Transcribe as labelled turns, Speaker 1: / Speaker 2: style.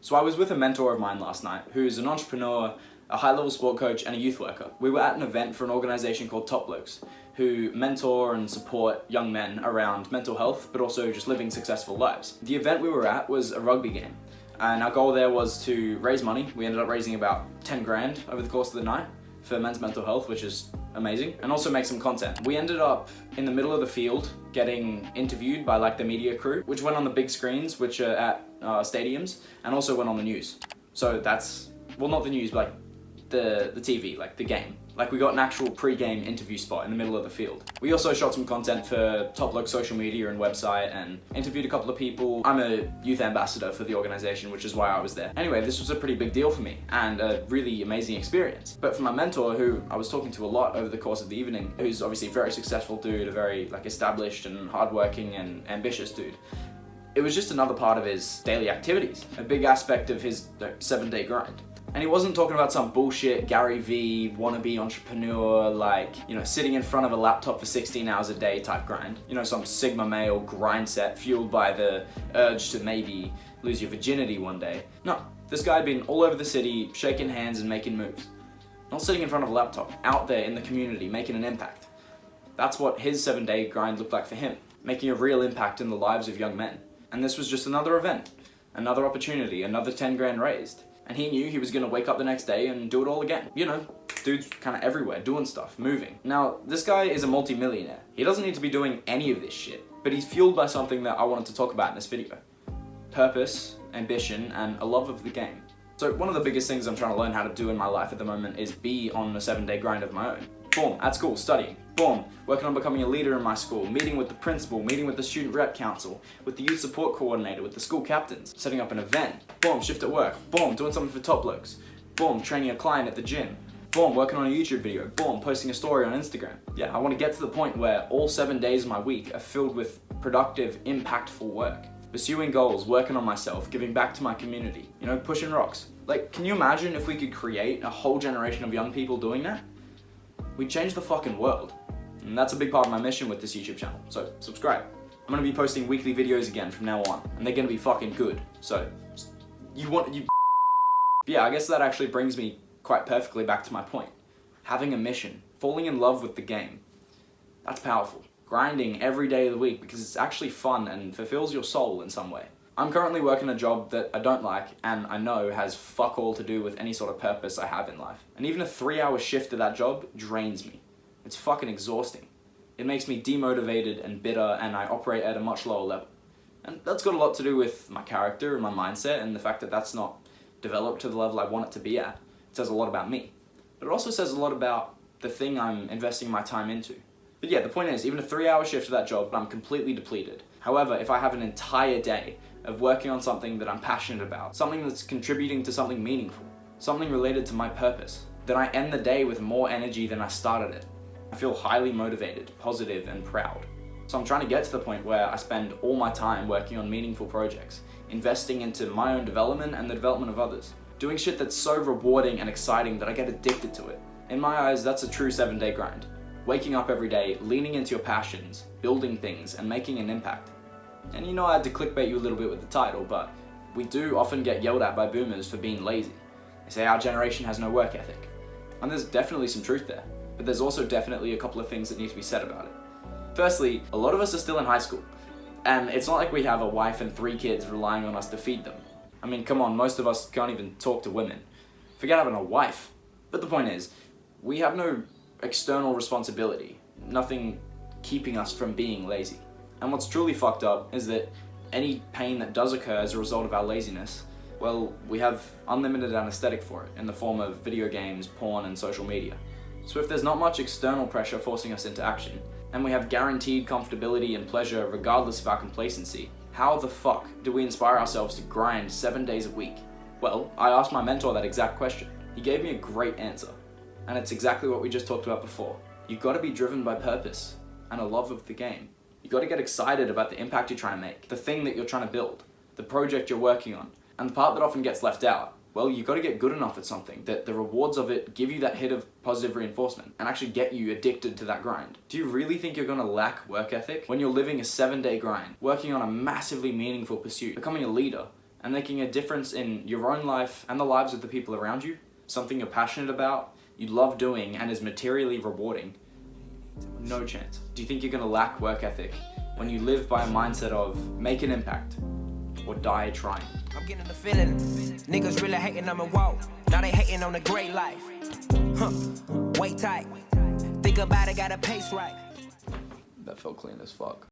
Speaker 1: So I was with a mentor of mine last night who's an entrepreneur, a high-level sport coach, and a youth worker. We were at an event for an organization called Top Blokes, who mentor and support young men around mental health, but also just living successful lives. The event we were at was a rugby game, and our goal there was to raise money. We ended up raising about 10 grand over the course of the night for men's mental health, which is amazing, and also make some content. We ended up in the middle of the field getting interviewed by like the media crew, which went on the big screens, which are at stadiums, and also went on the news. So that's, well, not the news, but like the TV, like the game. Like we got an actual pre-game interview spot in the middle of the field. We also shot some content for Top Blokes social media and website and interviewed a couple of people. I'm a youth ambassador for the organization, which is why I was there. Anyway, this was a pretty big deal for me and a really amazing experience. But for my mentor, who I was talking to a lot over the course of the evening, who's obviously a very successful dude, a very like established and hardworking and ambitious dude, it was just another part of his daily activities, a big aspect of his 7-day grind. And he wasn't talking about some bullshit Gary V wannabe entrepreneur, like, you know, sitting in front of a laptop for 16 hours a day type grind. You know, some Sigma male grind set fueled by the urge to maybe lose your virginity one day. No, this guy had been all over the city, shaking hands and making moves. Not sitting in front of a laptop, out there in the community, making an impact. That's what his 7-day grind looked like for him, making a real impact in the lives of young men. And this was just another event, another opportunity, another 10 grand raised. And he knew he was gonna wake up the next day and do it all again. You know, dude's kind of everywhere, doing stuff, moving. Now, this guy is a multi-millionaire. He doesn't need to be doing any of this shit, but he's fueled by something that I wanted to talk about in this video. Purpose, ambition, and a love of the game. So one of the biggest things I'm trying to learn how to do in my life at the moment is be on a 7-day grind of my own. Boom, at school, studying. Boom, working on becoming a leader in my school, meeting with the principal, meeting with the student rep council, with the youth support coordinator, with the school captains, setting up an event. Boom, shift at work. Boom, doing something for Top Blokes. Boom, training a client at the gym. Boom, working on a YouTube video. Boom, posting a story on Instagram. Yeah, I want to get to the point where all 7 days of my week are filled with productive, impactful work. Pursuing goals, working on myself, giving back to my community, you know, pushing rocks. Like, can you imagine if we could create a whole generation of young people doing that? We'd change the fucking world. And that's a big part of my mission with this YouTube channel, so subscribe. I'm gonna be posting weekly videos again from now on, and they're gonna be fucking good. So, yeah, I guess that actually brings me quite perfectly back to my point. Having a mission, falling in love with the game. That's powerful. Grinding every day of the week because it's actually fun and fulfills your soul in some way. I'm currently working a job that I don't like and I know has fuck all to do with any sort of purpose I have in life. And even a 3-hour shift of that job drains me. It's fucking exhausting. It makes me demotivated and bitter and I operate at a much lower level. And that's got a lot to do with my character and my mindset and the fact that that's not developed to the level I want it to be at. It says a lot about me. But it also says a lot about the thing I'm investing my time into. But yeah, the point is, even a 3-hour shift of that job, I'm completely depleted. However, if I have an entire day of working on something that I'm passionate about, something that's contributing to something meaningful, something related to my purpose, then I end the day with more energy than I started it. I feel highly motivated, positive, and proud. So I'm trying to get to the point where I spend all my time working on meaningful projects, investing into my own development and the development of others, doing shit that's so rewarding and exciting that I get addicted to it. In my eyes, that's a true 7-day grind. Waking up every day, leaning into your passions, building things, and making an impact. And you know I had to clickbait you a little bit with the title, but we do often get yelled at by boomers for being lazy. They say our generation has no work ethic. And there's definitely some truth there, but there's also definitely a couple of things that need to be said about it. Firstly, a lot of us are still in high school, and it's not like we have a wife and 3 kids relying on us to feed them. I mean, come on, most of us can't even talk to women. Forget having a wife. But the point is, we have no external responsibility, nothing keeping us from being lazy. And what's truly fucked up is that any pain that does occur as a result of our laziness, well, we have unlimited anesthetic for it in the form of video games, porn, and social media. So if there's not much external pressure forcing us into action, and we have guaranteed comfortability and pleasure regardless of our complacency, how the fuck do we inspire ourselves to grind 7 days a week? Well, I asked my mentor that exact question. He gave me a great answer. And it's exactly what we just talked about before. You've got to be driven by purpose and a love of the game. You've got to get excited about the impact you're trying to make, the thing that you're trying to build, the project you're working on. And the part that often gets left out, well, you've got to get good enough at something that the rewards of it give you that hit of positive reinforcement and actually get you addicted to that grind. Do you really think you're going to lack work ethic when you're living a 7-day grind, working on a massively meaningful pursuit, becoming a leader, and making a difference in your own life and the lives of the people around you, something you're passionate about, you love doing, and is materially rewarding, no chance. Do you think you're going to lack work ethic when you live by a mindset of make an impact or die trying?
Speaker 2: I'm getting the feeling, niggas really hating on my walk. Now they hating on the great life. Wait tight, think about it, got a pace right.
Speaker 1: That felt clean as fuck.